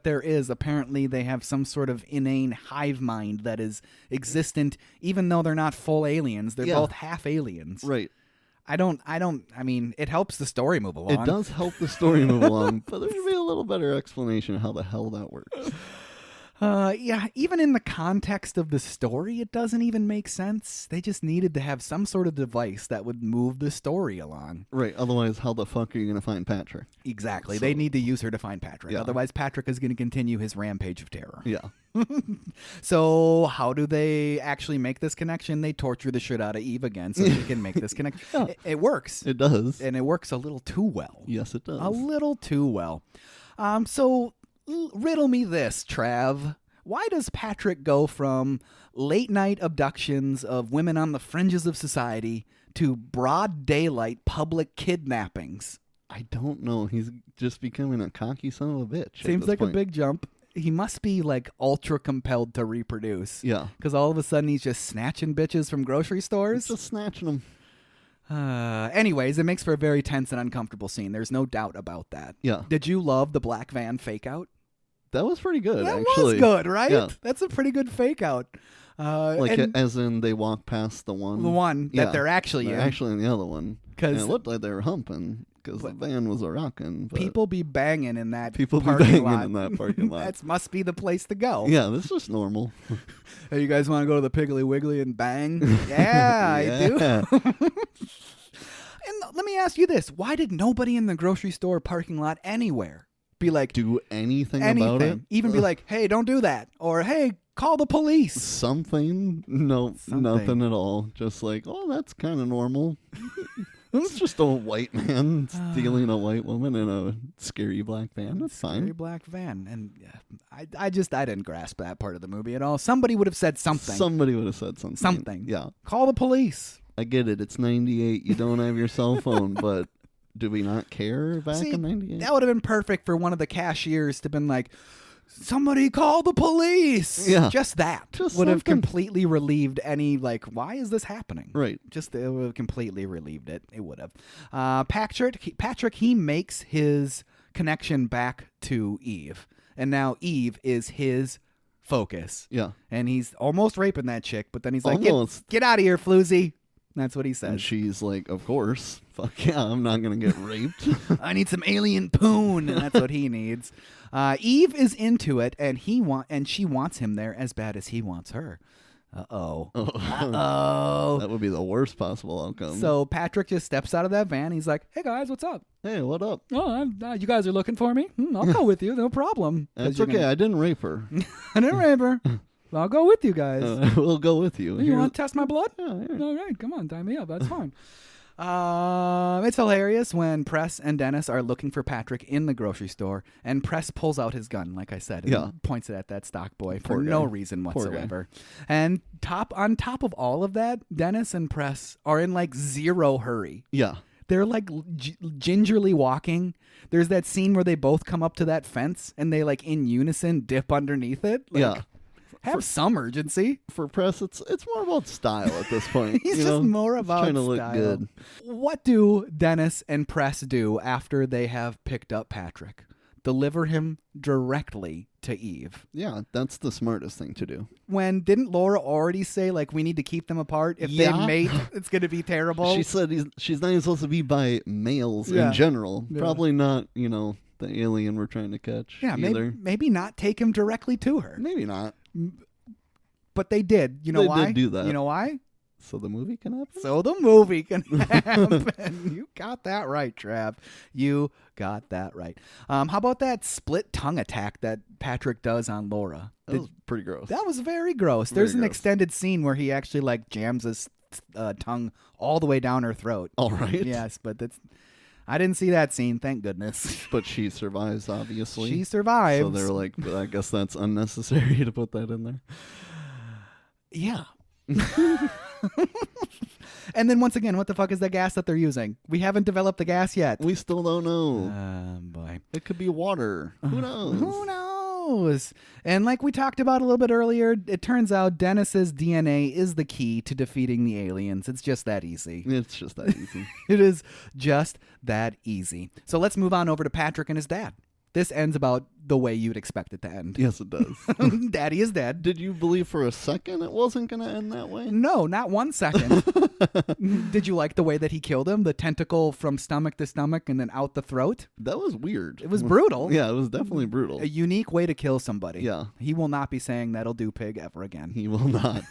there is. Apparently they have some sort of inane hive mind that is existent even though they're not full aliens. They're Yeah. both half aliens. Right. I mean, it helps the story move along. It does help the story move along, but there should be a little better explanation of how the hell that works. Yeah, even in the context of the story, it doesn't even make sense. They just needed to have some sort of device that would move the story along. Right. Otherwise, how the fuck are you going to find Patrick? Exactly. So- They need to use her to find Patrick. Yeah. Otherwise, Patrick is going to continue his rampage of terror. Yeah. So how do they actually make this connection? They torture the shit out of Eve again so she can make this connection. Yeah. It works. It does. And it works a little too well. Yes, it does. A little too well. So riddle me this, Trav. Why does Patrick go from late night abductions of women on the fringes of society to broad daylight public kidnappings? I don't know. He's just becoming a cocky son of a bitch. at Seems this like point. a big jump. He must be like ultra compelled to reproduce. Yeah. Because all of a sudden he's just snatching bitches from grocery stores. Just snatching them. Anyways, it makes for a very tense and uncomfortable scene. There's no doubt about that. Yeah. Did you love the black van fake out? That was pretty good, That actually. was good, right? Yeah. That's a pretty good fake out. Like, and as in they walk past the one. the one Yeah. that they're actually They're in. actually in the other one. 'Cause- And it looked like they were humping because the van was a rocking. People be banging in that People be parking banging lot. in that parking lot. That must be the place to go. Yeah, this is normal. Hey, you guys want to go to the Piggly Wiggly and bang? Yeah, I do. Yeah. And let me ask you this. Why did nobody in the grocery store parking lot anywhere be like, Do anything about it? Even be like, hey, don't do that. Or, hey, call the police. Something? No, Something. nothing at all. Just like, oh, that's kind of normal. It's just a white man stealing a white woman in a scary black van. That's fine. Scary black van. And I didn't grasp that part of the movie at all. Somebody would have said something. Somebody would have said something. Something. Yeah. Call the police. I get it. It's 98. You don't have your cell phone, but do we not care back in 98? That would have been perfect for one of the cashiers to have been like, somebody call the police. Yeah. Just that Just would have something. completely relieved any, like, why is this happening? Right. Just it would have completely relieved it. It would have. Patrick, he makes his connection back to Eve. And now Eve is his focus. Yeah. And he's almost raping that chick, but then he's like, Almost. get out of here, floozy. That's what he says. And she's like, of course. Fuck yeah, I'm not going to get raped. I need some alien poon, and that's what he needs. Eve is into it, and she wants him there as bad as he wants her. Uh-oh. Uh-oh. That would be the worst possible outcome. So Patrick just steps out of that van. He's like, hey, guys, what's up? Hey, what up? Oh, you guys are looking for me? I'll go with you. No problem. It's okay. I didn't rape her. I didn't rape her. I'll go with you guys. We'll go with you. You want to test my blood? Yeah, here. All right, come on, tie me up. That's fine. It's hilarious when Press and Dennis are looking for Patrick in the grocery store, and Press pulls out his gun, like I said, and points it at that stock boy for no reason whatsoever. And on top of all of that, Dennis and Press are in like zero hurry. Yeah. They're like gingerly walking. There's that scene where they both come up to that fence and they like in unison dip underneath it. Like, Yeah. Have some urgency. For Press, it's more about style at this point. He's you just know? more about trying to style. look good. What do Dennis and Press do after they have picked up Patrick? Deliver him directly to Eve. Yeah, that's the smartest thing to do. When didn't Laura already say, like, we need to keep them apart? If they mate, it's going to be terrible. She said she's not even supposed to be by males in general. Yeah. Probably not, the alien we're trying to catch either. Maybe not take him directly to her. Maybe not. But they did. You know why? They did do that. You know why? So the movie can happen? So the movie can happen. You got that right, Trav. You got that right. How about that split tongue attack that Patrick does on Laura? That was pretty gross. That was very gross. There's an extended scene where he actually like jams his tongue all the way down her throat. All right. Yes, but I didn't see that scene, thank goodness. But she survives, obviously. She survives. So they're like, I guess that's unnecessary to put that in there. Yeah. And then once again, what the fuck is the gas that they're using? We haven't developed the gas yet. We still don't know. Boy. It could be water. Who knows? Who knows? And like we talked about a little bit earlier, it turns out Dennis's DNA is the key to defeating the aliens. It's just that easy. It's just that easy. It is just that easy. So let's move on over to Patrick and his dad. This ends about the way you'd expect it to end. Yes, it does. Daddy is dead. Did you believe for a second it wasn't going to end that way? No, not 1 second. Did you like the way that he killed him? The tentacle from stomach to stomach and then out the throat? That was weird. It was brutal. Yeah, it was definitely brutal. A unique way to kill somebody. Yeah. He will not be saying that'll do pig ever again. He will not.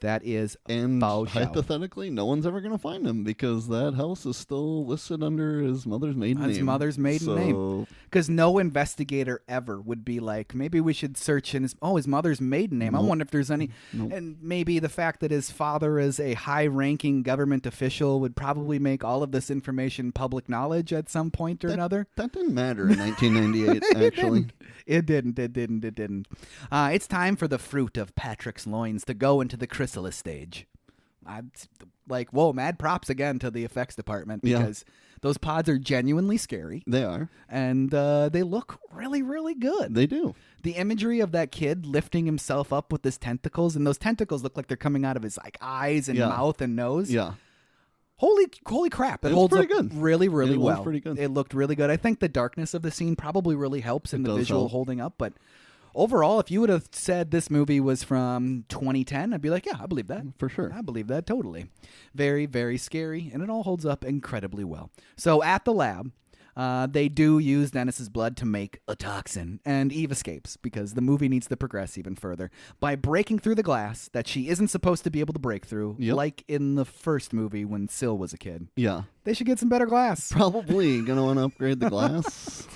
That is and foul show. Hypothetically, no one's ever going to find him because that house is still listed under his mother's maiden name. His mother's maiden name. Because no investigator ever would be like, maybe we should search in his mother's maiden name. Nope. I wonder if there's any. Nope. And maybe the fact that his father is a high-ranking government official would probably make all of this information public knowledge at some point or another. That didn't matter in 1998, actually. It didn't. It's time for the fruit of Patrick's loins to go into the chrysalis stage. I'm like, whoa, mad props again to the effects department because those pods are genuinely scary. They are. And they look really, really good. They do. The imagery of that kid lifting himself up with his tentacles, and those tentacles look like they're coming out of his like eyes and mouth and nose. Yeah. Holy crap. It holds up good. really, really well. It looked pretty good. It looked really good. I think the darkness of the scene probably really helps in the visual holding up, but overall, if you would have said this movie was from 2010, I'd be like, yeah, I believe that. For sure. I believe that totally. Very, very scary, and it all holds up incredibly well. So at the lab, they do use Dennis's blood to make a toxin, and Eve escapes because the movie needs to progress even further by breaking through the glass that she isn't supposed to be able to break through, like in the first movie when Syl was a kid. Yeah. They should get some better glass. Probably going to want to upgrade the glass.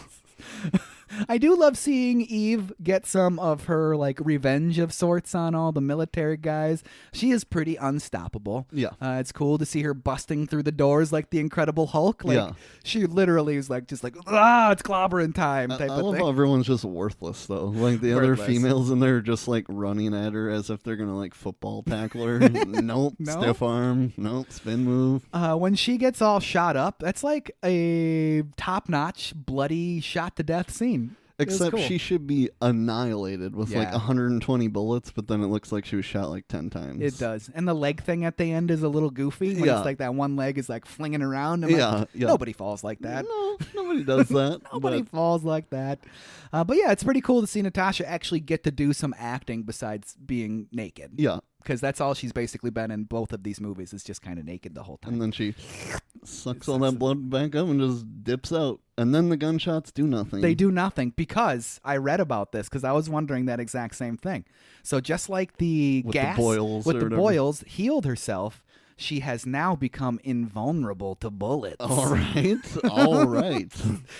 I do love seeing Eve get some of her like revenge of sorts on all the military guys. She is pretty unstoppable. Yeah. It's cool to see her busting through the doors like the Incredible Hulk. Like she literally is like just like it's clobbering time type I of love thing. how everyone's just worthless though. Like the other females in there are just like running at her as if they're gonna like football tackle her. Nope. Stiff arm. Nope. Spin move. When she gets all shot up, that's like a top-notch, bloody, shot-to-death scene. Except cool. she should be annihilated with like Yeah. 120 bullets, but then it looks like she was shot like 10 times. It does. And the leg thing at the end is a little goofy. When it's like that one leg is like flinging around. And like, nobody falls like that. No, nobody does that. Nobody falls like that. But yeah, it's pretty cool to see Natasha actually get to do some acting besides being naked. Yeah. Because that's all she's basically been in both of these movies is just kind of naked the whole time. And then she sucks all that blood back up and just dips out. And then the gunshots do nothing. They do nothing because I read about this because I was wondering that exact same thing. So just like the gas with the boils healed herself, she has now become invulnerable to bullets. All right. All right.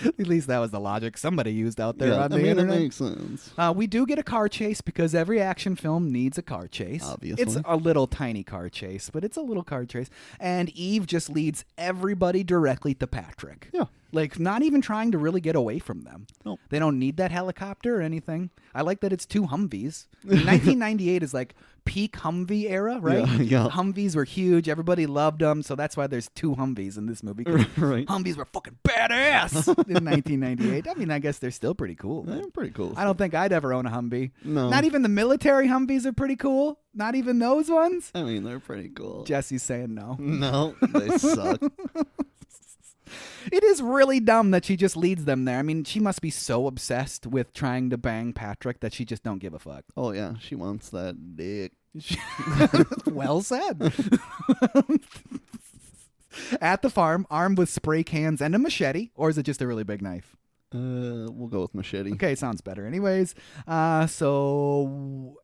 At least that was the logic somebody used out there on the internet. internet. It makes sense. We do get a car chase because every action film needs a car chase. Obviously. It's a little tiny car chase, but it's a little car chase. And Eve just leads everybody directly to Patrick. Yeah. Like, not even trying to really get away from them. Nope. They don't need that helicopter or anything. I like that it's two Humvees. 1998 is like peak Humvee era, right? Yeah. Humvees were huge. Everybody loved them. So that's why there's two Humvees in this movie. Right. Humvees were fucking badass in 1998. I mean, I guess they're still pretty cool. They're pretty cool. I don't think I'd ever own a Humvee. No. Not even the military Humvees are pretty cool. Not even those ones. I mean, they're pretty cool. Jesse's saying no. No, they suck. It is really dumb that she just leads them there. I mean, she must be so obsessed with trying to bang Patrick that she just don't give a fuck. Oh, yeah. She wants that dick. Well said. At the farm, armed with spray cans and a machete, or is it just a really big knife? We'll go with machete. Okay, sounds better. Anyways, so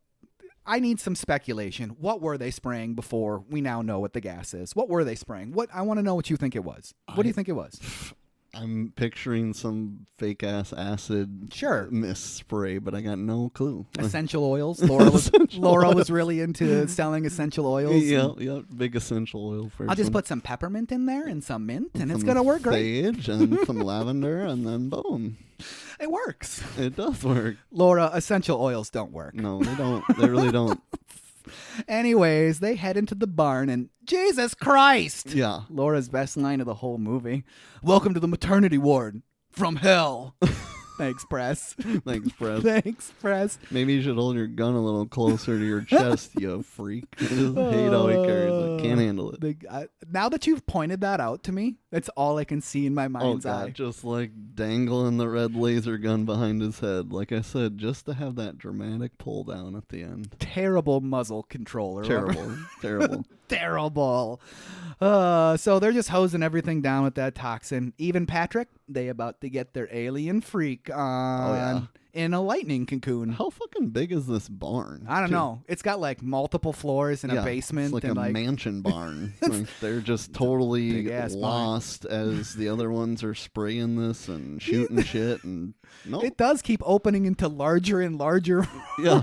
I need some speculation. What were they spraying before we now know what the gas is? What were they spraying? I want to know what you think it was. What do you think it was? I'm picturing some fake ass acid mist spray, but I got no clue. Essential oils. Laura was really into selling essential oils. Yeah, big essential oil person. I'll just put some peppermint in there and some mint, and it's gonna work great. Sage and some lavender, and then boom. It works. It does work. Laura, essential oils don't work. No, they don't. They really don't. Anyways, they head into the barn and Jesus Christ! Yeah. Laura's best line of the whole movie. Welcome to the maternity ward from hell. Thanks, press. Thanks, press. Thanks, press. Maybe you should hold your gun a little closer to your chest, you freak. I just hate how he carries it. Can't handle it. Now that you've pointed that out to me, that's all I can see in my mind's eye. Just like dangling the red laser gun behind his head. Like I said, just to have that dramatic pull down at the end. Terrible muzzle controller. Terrible. Terrible. So they're just hosing everything down with that toxin. Even Patrick, they about to get their alien freak on in a lightning cocoon. How fucking big is this barn? I don't know. It's got like multiple floors and a basement. It's like and a mansion barn. Like they're just totally lost as the other ones are spraying this and shooting shit. And it does keep opening into larger and larger. Yeah.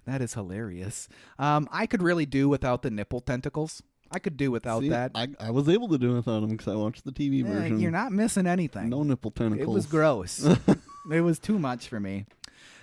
That is hilarious. I could really do without the nipple tentacles. I could do without that. I was able to do without them because I watched the TV version. You're not missing anything. No nipple tentacles. It was gross. It was too much for me.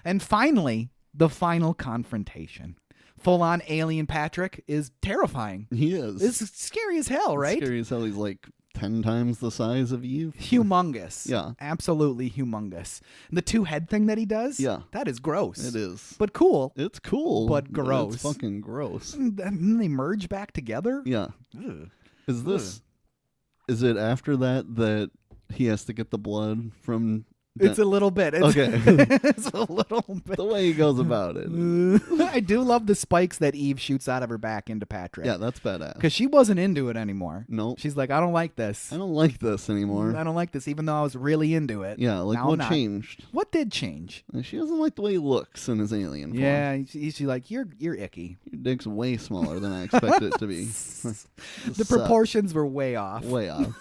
And finally, the final confrontation. Full-on alien Patrick is terrifying. He is. It's scary as hell, right? Scary as hell. He's like 10 times the size of you. Humongous. Yeah. Absolutely humongous. The two head thing that he does? Yeah. That is gross. It is. But cool. It's cool. But gross. It's fucking gross. And then they merge back together? Yeah. Ugh. Is it after that he has to get the blood from... It's a little bit. Okay. It's a little bit. The way he goes about it. I do love the spikes that Eve shoots out of her back into Patrick. Yeah, that's badass. Because she wasn't into it anymore. No. She's like, I don't like this. I don't like this anymore. I don't like this, even though I was really into it. Yeah, like now what changed? What did change? She doesn't like the way he looks in his alien form. Yeah, she's like, you're icky. Your dick's way smaller than I expected it to be. The proportions were way off. Way off.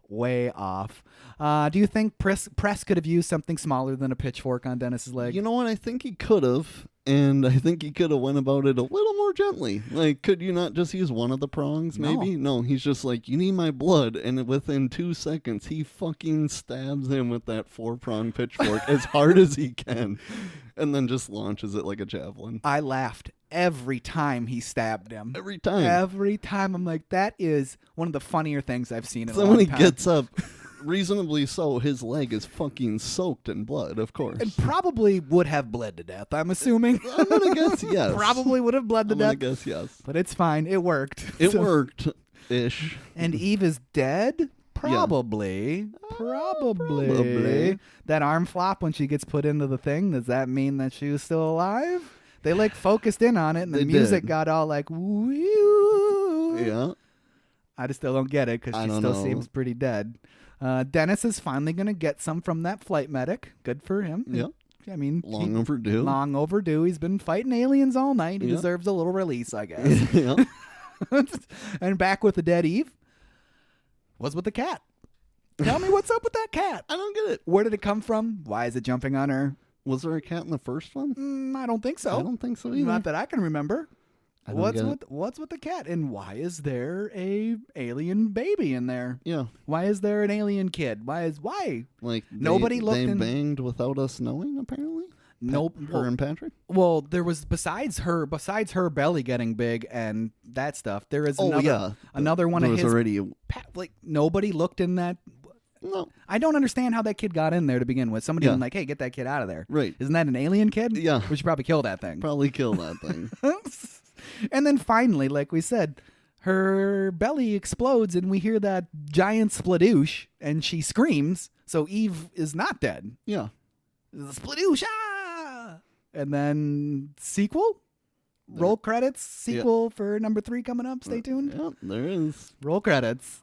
way off. Do you think Press could have used something smaller than a pitchfork on Dennis's leg? You know what? I think he could have, and I think he could have went about it a little more gently. Like, could you not just use one of the prongs, maybe? No, he's just like, you need my blood, and within 2 seconds, he fucking stabs him with that 4-prong pitchfork as hard as he can, and then just launches it like a javelin. I laughed every time he stabbed him. Every time. Every time. I'm like, that is one of the funnier things I've seen in a So long when he time. gets up, reasonably so, his leg is fucking soaked in blood, of course. And probably would have bled to death, I'm assuming. I'm going to guess yes. Probably would have bled to I'm going death. to guess yes. But it's fine. It worked. It So- worked-ish. And Eve is dead? Probably. Probably. That arm flop when she gets put into the thing, does that mean that she was still alive? They like focused in on it and the They music did. got all like, woo. Yeah. I just still don't get it because I she don't still know. seems pretty dead. Dennis is finally going to get some from that flight medic. Good for him. Yeah. I mean, Long overdue. long overdue. He's been fighting aliens all night. He Yeah. deserves a little release, I guess. Yeah. And back with the dead Eve. What's with the cat? Tell me what's up with that cat. I don't get it. Where did it come from? Why is it jumping on her? Was there a cat in the first one? I don't think so. I don't think so either. Not that I can remember. I don't get it. What's with the cat? And why is there a alien baby in there? Yeah. Why is there an alien kid? Why? Like Nobody looked they in- banged without us knowing, apparently? Nope. Her and Patrick? Well, there was besides her belly getting big and that stuff. There is another one there of was his. already Like nobody looked in that. no. I don't understand how that kid got in there to begin with. Somebody Yeah. was like, "Hey, get that kid out of there." Right. Isn't that an alien kid? Yeah. We should probably kill that thing. Probably kill that thing. And then finally, like we said, her belly explodes and we hear that giant spladoosh and she screams. So Eve is not dead. Yeah. Spladoosh! Ah! And then sequel? Roll credits. Sequel for number 3 coming up. Stay tuned. Yeah, there is. Roll credits.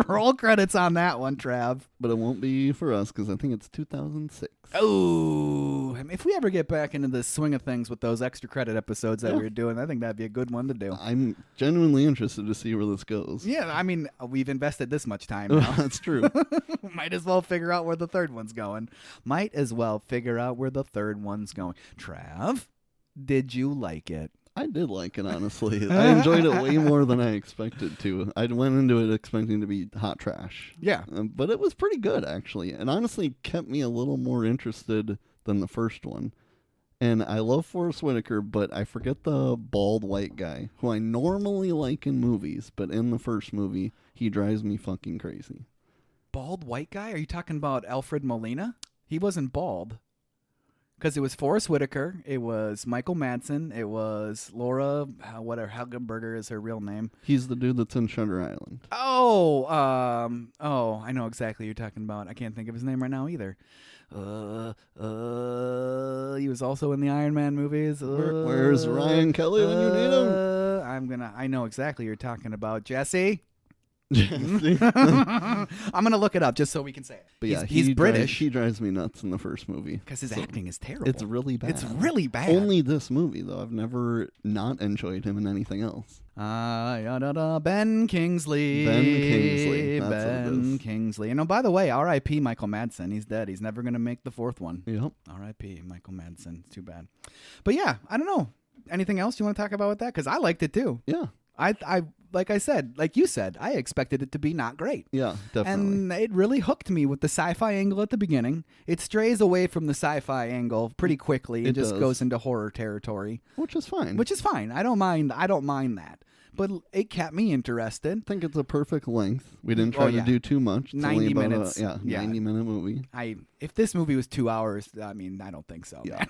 Roll credits on that one, Trav. But it won't be for us because I think it's 2006. Oh, if we ever get back into the swing of things with those extra credit episodes that we were doing, I think that'd be a good one to do. I'm genuinely interested to see where this goes. Yeah, I mean, we've invested this much time now. That's true. Might as well figure out where the third one's going. Trav, did you like it? I did like it, honestly. I enjoyed it way more than I expected to. I went into it expecting to be hot trash. Yeah. But it was pretty good, actually. And honestly kept me a little more interested than the first one. And I love Forrest Whitaker, but I forget the bald white guy, who I normally like in movies, but in the first movie, he drives me fucking crazy. Bald white guy? Are you talking about Alfred Molina? He wasn't bald. Because it was Forrest Whitaker, it was Michael Madsen, it was Laura, whatever, Helgenberger is her real name. He's the dude that's in Shutter Island. I know exactly who you're talking about. I can't think of his name right now either. He was also in the Iron Man movies. Where's Ryan Kelly when you need him? I know exactly who you're talking about. Jesse? Jesse. I'm going to look it up just so we can say it. But yeah, he's British. He drives me nuts in the first movie. Because his acting is terrible. It's really bad. It's really bad. Only this movie, though. I've never not enjoyed him in anything else. Ben Kingsley. Ben Kingsley. That's what it Ben is. Kingsley. And by the way, R.I.P. Michael Madsen. He's dead. He's never going to make the fourth one. Yep. R.I.P. Michael Madsen. Too bad. But yeah, I don't know. Anything else you want to talk about with that? Because I liked it too. Yeah. I like I said, like you said, I expected it to be not great. Yeah, definitely. And it really hooked me with the sci-fi angle at the beginning. It strays away from the sci-fi angle pretty quickly and It just does. goes into horror territory, Which is fine. which is fine. I don't mind that. But it kept me interested. I think it's a perfect length. We didn't try yeah. to do too much. It's 90 only about minutes. A 90-minute movie. If this movie was 2 hours, I mean, I don't think so. Yeah.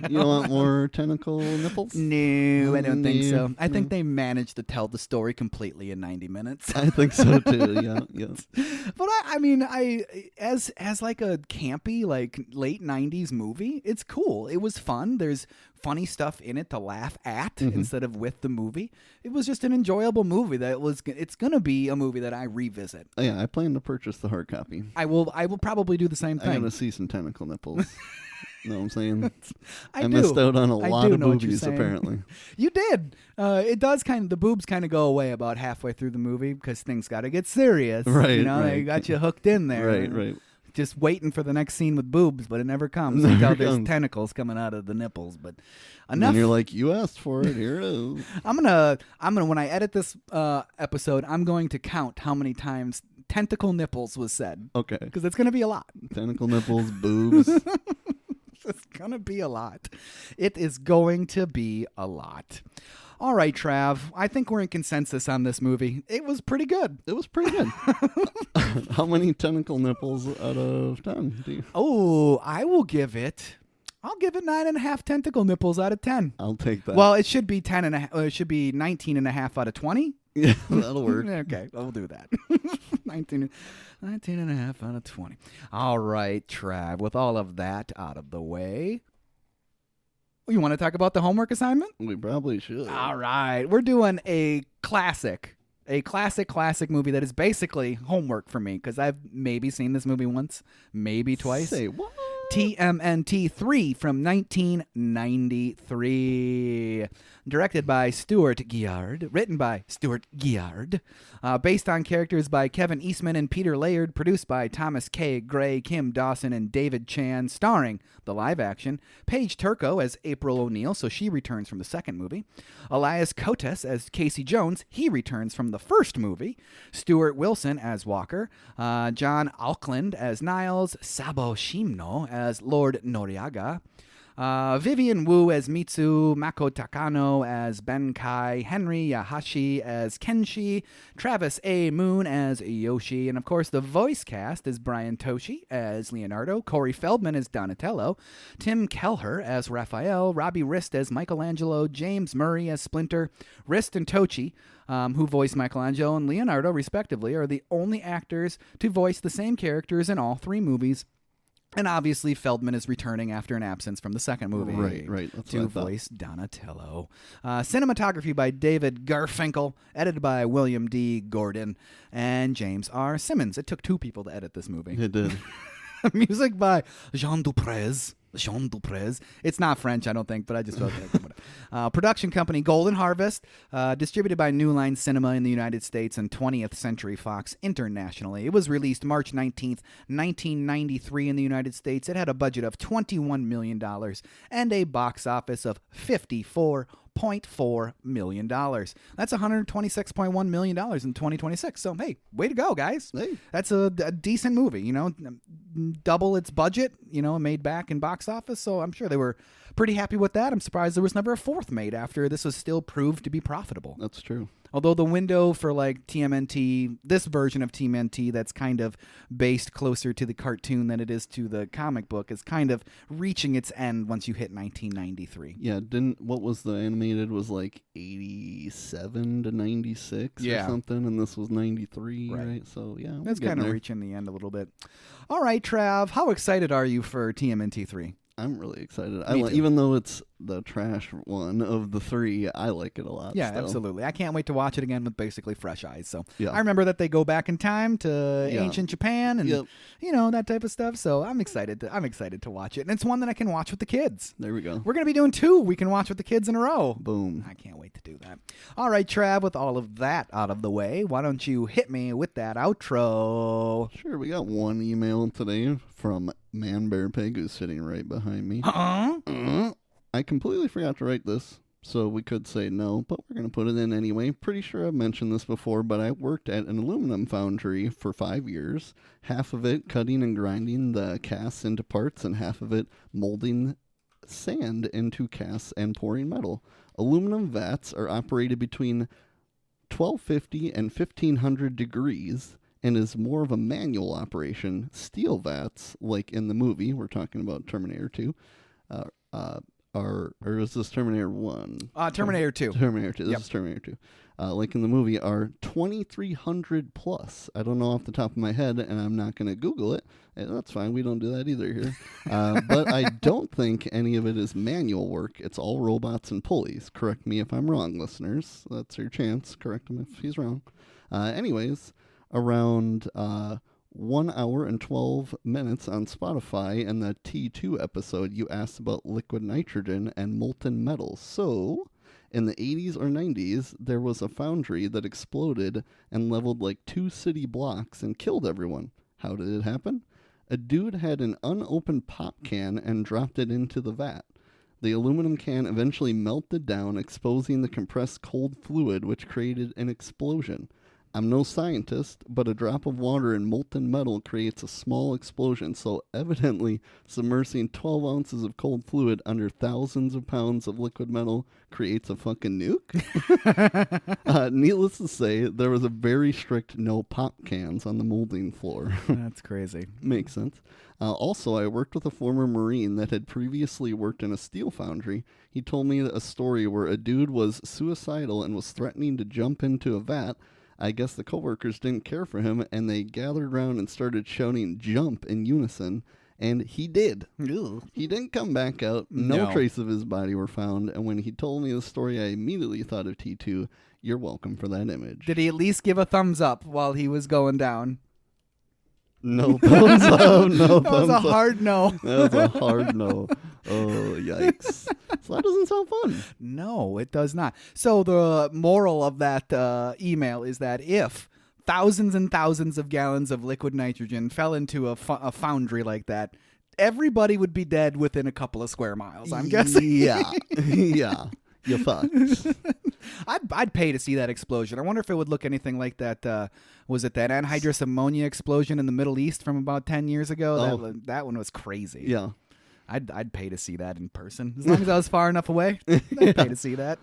You don't want more tentacle nipples? No, I don't think so. No, I think no. they managed to tell the story completely in 90 minutes. I think so too. Yeah, yeah. But I mean, as like a campy like late 90s movie, it's cool. It was fun. There's funny stuff in it to laugh at instead of with the movie. It was just an enjoyable movie it's going to be a movie that I revisit. Oh, yeah, I plan to purchase the hard copy. I will probably do the same I gotta thing. see some tentacle nipples. know what I'm saying? I missed out on a I lot do of know what you're boobies, saying. apparently. You did. It does the boobs kind of go away about halfway through the movie because things got to get serious. Right, You know, right. they got you hooked in there. Right. Just waiting for the next scene with boobs, but it never comes Never until there's comes. tentacles coming out of the nipples. But And enough. you're like, you asked for it. Here it is. I'm gonna when I edit this episode, I'm going to count how many times tentacle nipples was said Okay. because it's gonna be a lot. Tentacle nipples, boobs. It's gonna be a lot. It is going to be a lot. All right, Trav. I think we're in consensus on this movie. It was pretty good. It was pretty good. How many tentacle nipples out of 10 do you? Oh, I'll give it 9.5 tentacle nipples out of 10. I'll take that. Well, it should be 10 and a half. It should be 19.5 out of 20. Yeah, that'll work. Okay, I'll do that. 19 and a half out of 20. All right, Trav. With all of that out of the way, you want to talk about the homework assignment? We probably should. All right. We're doing a classic movie that is basically homework for me because I've maybe seen this movie once, maybe twice. Say what? TMNT 3 from 1993. Directed by Stuart Giard. Written by Stuart Giard. Based on characters by Kevin Eastman and Peter Laird. Produced by Thomas K. Gray, Kim Dawson, and David Chan. Starring the live action Paige Turco as April O'Neil, so she returns from the second movie. Elias Koteas as Casey Jones. He returns from the first movie. Stuart Wilson as Walker. John Auckland as Niles. Sabo Shimno as Lord Noriaga. Vivian Wu as Mitsu, Mako Takano as Benkai, Henry Yahashi as Kenshi, Travis A. Moon as Yoshi, and of course the voice cast is Brian Toshi as Leonardo, Corey Feldman as Donatello, Tim Kelleher as Raphael, Robbie Rist as Michelangelo, James Murray as Splinter. Rist and Tochi, who voice Michelangelo and Leonardo respectively, are the only actors to voice the same characters in all three movies. And obviously, Feldman is returning after an absence from the second movie. Right. That's To what I thought. voice Donatello. Cinematography by David Garfinkel. Edited by William D. Gordon and James R. Simmons. It took two people to edit this movie. It did. Music by Jean Duprez. It's not French, I don't think, but I just felt like production company Golden Harvest, distributed by New Line Cinema in the United States and 20th Century Fox internationally. It was released March 19th, 1993 in the United States. It had a budget of $21 million and a box office of $54.4 million. That's $126.1 million in 2026. So, hey, way to go, guys. Hey. That's a decent movie, double its budget, made back in box office. So I'm sure they were pretty happy with that. I'm surprised there was never a fourth made after this was still proved to be profitable. That's true. Although the window for like TMNT, this version of TMNT that's kind of based closer to the cartoon than it is to the comic book, is kind of reaching its end once you hit 1993. Yeah, what was the animated was like 87 to 96 or something, and this was 93, right? So, yeah. That's kind of reaching the end a little bit. All right, Trav, how excited are you for TMNT 3? I'm really excited. Me too. Even though it's the trash one of the three, I like it a lot. Yeah, still. absolutely. I can't wait to watch it again with basically fresh eyes. So Yeah. I remember that they go back in time to ancient Japan and that type of stuff. So I'm excited to watch it. And it's one that I can watch with the kids. There we go. We're going to be doing two we can watch with the kids in a row. Boom. I can't wait to do that. All right, Trav, with all of that out of the way, why don't you hit me with that outro? Sure, we got one email today from Man Bear Pig, who's sitting right behind me. I completely forgot to write this, so we could say no, but we're going to put it in anyway. Pretty sure I've mentioned this before, but I worked at an aluminum foundry for 5 years. Half of it cutting and grinding the casts into parts, and half of it molding sand into casts and pouring metal. Aluminum vats are operated between 1250 and 1500 degrees, and is more of a manual operation. Steel vats, like in the movie, we're talking about Terminator 2, or is this Terminator 1? Terminator 2. Terminator 2. This Yep. is Terminator 2. Like in the movie, are 2,300 plus. I don't know off the top of my head, and I'm not going to Google it. That's fine. We don't do that either here. But I don't think any of it is manual work. It's all robots and pulleys. Correct me if I'm wrong, listeners. That's your chance. Correct him if he's wrong. Anyways, around 1 hour and 12 minutes on Spotify. In the T2 episode, you asked about liquid nitrogen and molten metal. So, in the 80s or 90s, there was a foundry that exploded and leveled like 2 city blocks and killed everyone. How did it happen? A dude had an unopened pop can and dropped it into the vat. The aluminum can eventually melted down, exposing the compressed cold fluid, which created an explosion. I'm no scientist, but a drop of water in molten metal creates a small explosion, so evidently submersing 12 ounces of cold fluid under thousands of pounds of liquid metal creates a fucking nuke? Needless to say, there was a very strict no pop cans on the molding floor. That's crazy. Makes sense. Also, I worked with a former Marine that had previously worked in a steel foundry. He told me a story where a dude was suicidal and was threatening to jump into a vat. I guess the coworkers didn't care for him, and they gathered around and started shouting "jump" in unison, and he did. Ew. He didn't come back out. No trace of his body were found, and when he told me the story, I immediately thought of T2. You're welcome for that image. Did he at least give a thumbs up while he was going down? No thumbs up. No That was a hard no. That was a hard no. Oh, yikes. So that doesn't sound fun. No, it does not. So the moral of that email is that if thousands and thousands of gallons of liquid nitrogen fell into a foundry like that, everybody would be dead within a couple of square miles, I'm guessing. Yeah. Yeah. You fucked. I'd pay to see that explosion. I wonder if it would look anything like that. Was it that anhydrous ammonia explosion in the Middle East from about 10 years ago? Oh. That one was crazy. Yeah. I'd pay to see that in person. As long as I was far enough away, I'd pay to see that.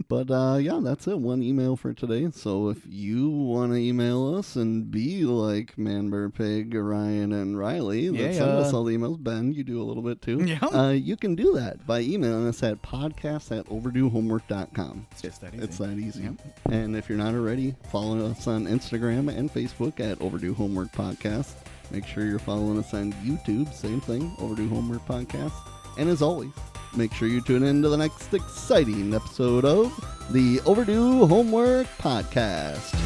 But, yeah, that's it. One email for today. So if you want to email us and be like Man, Bear, Pig, Ryan, and Riley, send us all the emails. Ben, you do a little bit too. Yeah. You can do that by emailing us at podcast@overduehomework.com. It's just that easy. It's that easy. Yep. And if you're not already, follow us on Instagram and Facebook at Overdue Homework Podcast. Make sure you're following us on YouTube. Same thing, Overdue Homework Podcast. And as always, make sure you tune in to the next exciting episode of the Overdue Homework Podcast.